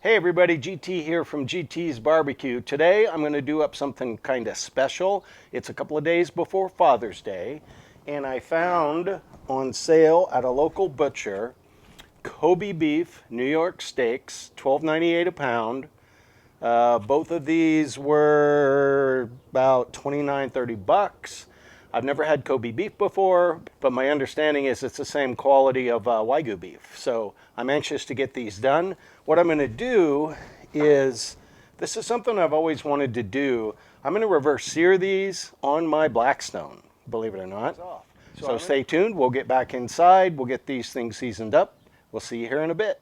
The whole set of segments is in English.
Hey everybody, GT here from GT's Barbecue. Today I'm going to do up something kind of special. It's a couple of days before Father's Day, and I found on sale at a local butcher Kobe beef New York steaks, $12.98 a pound. Both of these were about 29, 30 bucks. I've never had Kobe beef before, but my understanding is it's the same quality of Wagyu beef. So I'm anxious to get these done. What I'm going to do is, this is something I've always wanted to do. I'm going to reverse sear these on my Blackstone, believe it or not. So stay tuned. We'll get back inside. We'll get these things seasoned up. We'll see you here in a bit.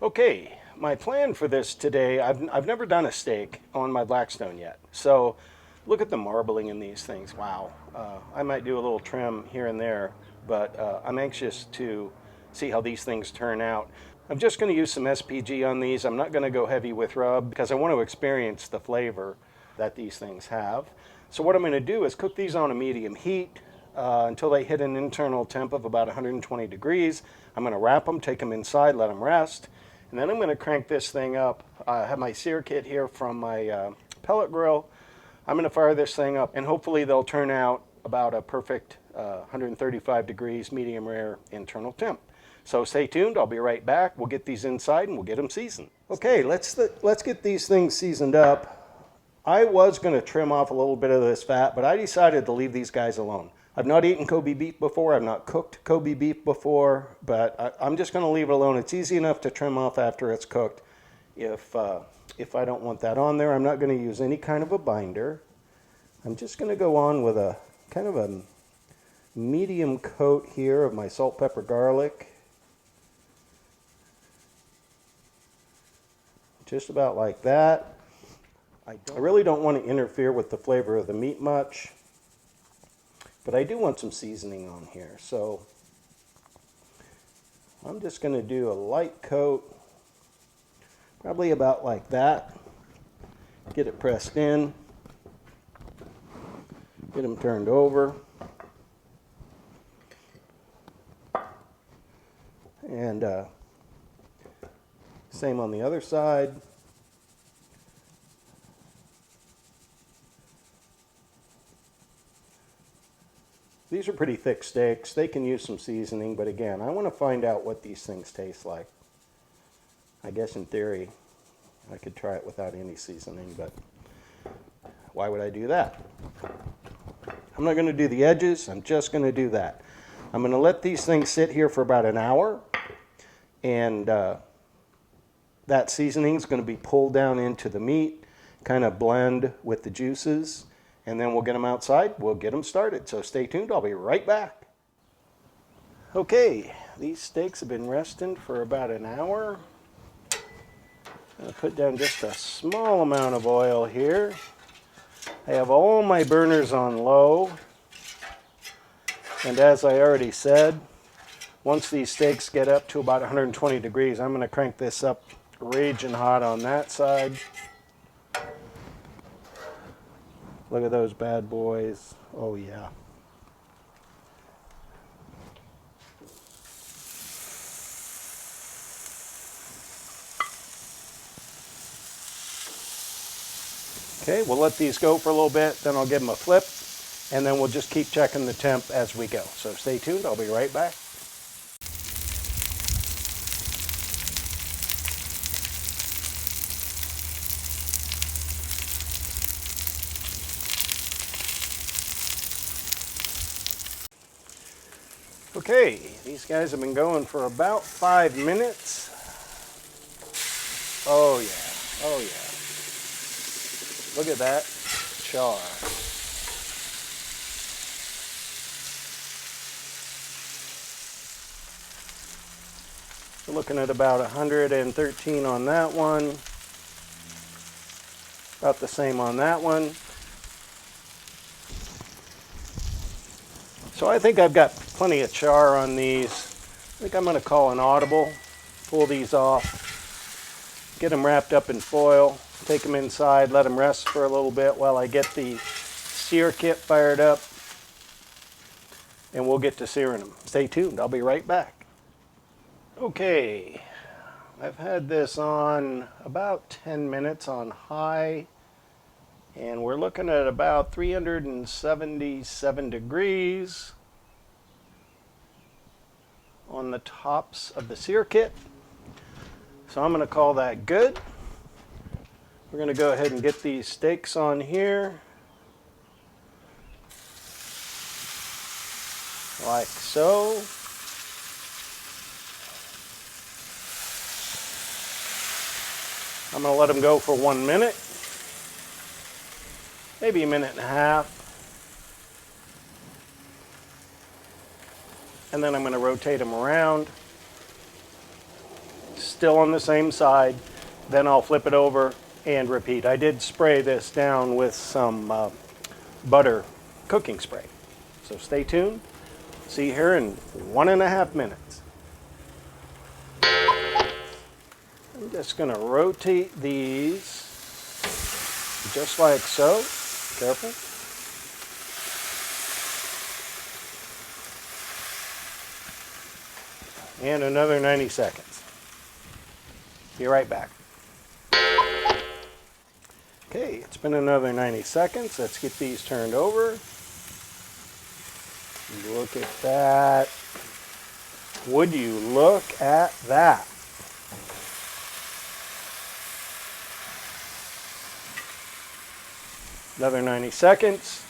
Okay, my plan for this today, I've never done a steak on my Blackstone yet. So look at the marbling in these things. Wow. I might do a little trim here and there, but I'm anxious to see how these things turn out. I'm just going to use some SPG on these. I'm not going to go heavy with rub because I want to experience the flavor that these things have. So what I'm going to do is cook these on a medium heat until they hit an internal temp of about 120 degrees. I'm going to wrap them, take them inside, let them rest. And then I'm going to crank this thing up. I have my sear kit here from my pellet grill. I'm going to fire this thing up, and hopefully they'll turn out about a perfect 135 degrees medium rare internal temp. So stay tuned. I'll be right back. We'll get these inside and we'll get them seasoned. Okay, let's get these things seasoned up. I was going to trim off a little bit of this fat, but I decided to leave these guys alone. I've not eaten Kobe beef before. I've not cooked Kobe beef before, but I'm just going to leave it alone. It's easy enough to trim off after it's cooked. If I don't want that on there, I'm not going to use any kind of a binder. I'm just going to go on with a kind of a medium coat here of my salt, pepper, garlic. Just about like that. I really don't want to interfere with the flavor of the meat much. But I do want some seasoning on here, so I'm just going to do a light coat, probably about like that. Get it pressed in, get them turned over, and same on the other side. These are pretty thick steaks. They can use some seasoning, but again, I want to find out what these things taste like. I guess in theory, I could try it without any seasoning, but why would I do that? I'm not going to do the edges. I'm just going to do that. I'm going to let these things sit here for about an hour, and that seasoning is going to be pulled down into the meat, kind of blend with the juices. And then we'll get them outside, we'll get them started. So stay tuned, I'll be right back. Okay, these steaks have been resting for about an hour. I'm going to put down just a small amount of oil here. I have all my burners on low. And as I already said, once these steaks get up to about 120 degrees, I'm going to crank this up raging hot on that side. Look at those bad boys. Oh yeah. Okay, we'll let these go for a little bit, then I'll give them a flip, and then we'll just keep checking the temp as we go. So stay tuned, I'll be right back. Okay, these guys have been going for about 5 minutes. Oh yeah, oh yeah. Look at that char. We're looking at about 113 on that one. About the same on that one. So I think I've got plenty of char on these. think I'm going to call an audible, pull these off, get them wrapped up in foil, take them inside, let them rest for a little bit while I get the sear kit fired up, and we'll get to searing them. Stay tuned, I'll be right back. Okay, I've had this on about 10 minutes on high, and we're looking at about 377 degrees on the tops of the sear kit. So I'm going to call that good. We're going to go ahead and get these steaks on here, like so. I'm going to let them go for 1 minute, maybe a minute and a half. And then I'm going to rotate them around, still on the same side. Then I'll flip it over and repeat. I did spray this down with some butter cooking spray. So stay tuned. See you here in 1.5 minutes. I'm just going to rotate these just like so. Careful. And another 90 seconds. Be right back. Okay, it's been another 90 seconds. Let's get these turned over. Look at that. Would you look at that? Another 90 seconds.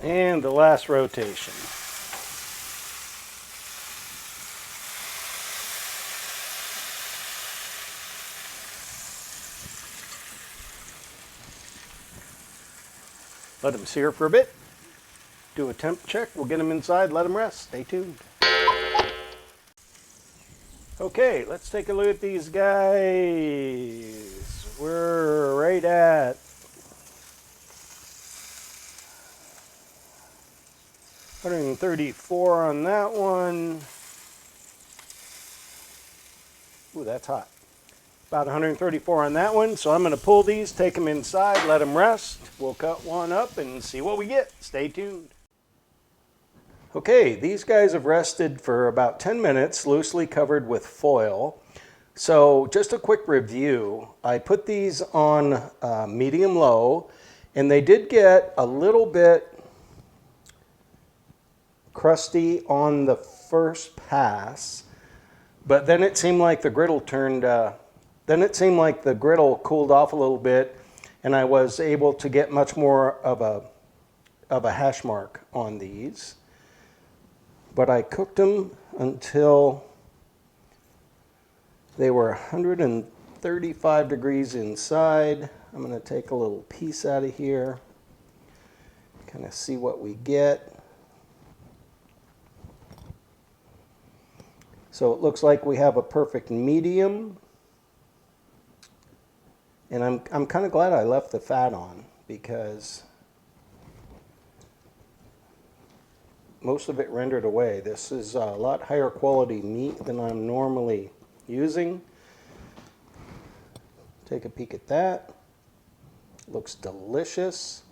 And the last rotation. Let them sear for a bit. Do a temp check. We'll get them inside, let them rest. Stay tuned. Okay, let's take a look at these guys. We're right at 134 on that one. Ooh, that's hot. About 134 on that one. So I'm going to pull these, take them inside, let them rest. We'll cut one up and see what we get. Stay tuned. Okay, these guys have rested for about 10 minutes, loosely covered with foil. So just a quick review. I put these on medium-low, and they did get a little bit crusty on the first pass, but then it seemed like the griddle cooled off a little bit, and I was able to get much more of a hash mark on these. But I cooked them until they were 135 degrees inside. I'm going to take a little piece out of here, kind of see what we get. So it looks like we have a perfect medium. And I'm kind of glad I left the fat on, because most of it rendered away. This is a lot higher quality meat than I'm normally using. Take a peek at that. Looks delicious.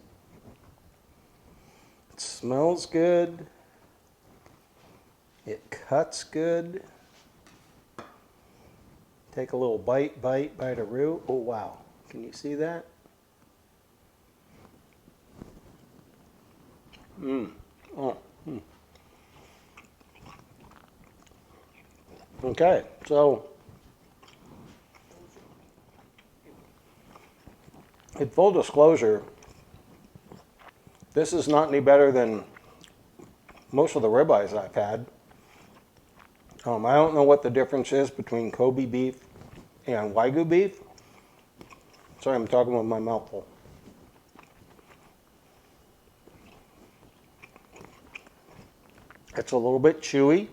It smells good. It cuts good. Take a little bite-a-roo. Oh wow, can you see that? Okay, so in full disclosure, this is not any better than most of the ribeyes I've had. I don't know what the difference is between Kobe beef and Wagyu beef. Sorry, I'm talking with my mouth full. It's a little bit chewy,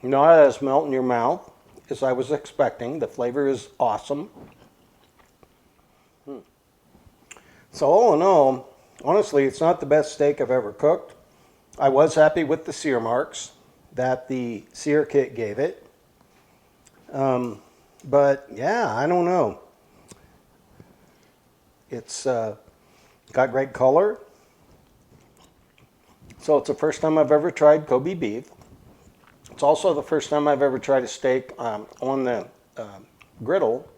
not as melt in your mouth as I was expecting. The flavor is awesome. So all in all, honestly, it's not the best steak I've ever cooked. I was happy with the sear marks that the sear kit gave it. But yeah, I don't know. It's got great color. So it's the first time I've ever tried Kobe beef. It's also the first time I've ever tried a steak on the griddle.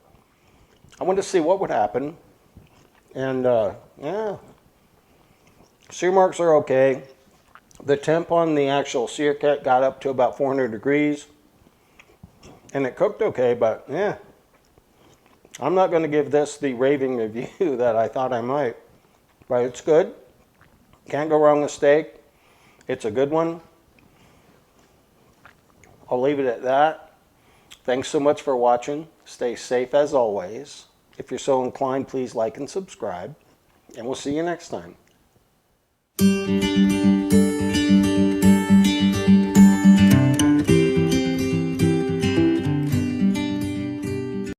I wanted to see what would happen. And yeah, sear marks are okay. The temp on the actual sear kit got up to about 400 degrees. And it cooked okay, but yeah. I'm not going to give this the raving review that I thought I might. But it's good. Can't go wrong with steak. It's a good one. I'll leave it at that. Thanks so much for watching. Stay safe as always. If you're so inclined, please like and subscribe. And we'll see you next time.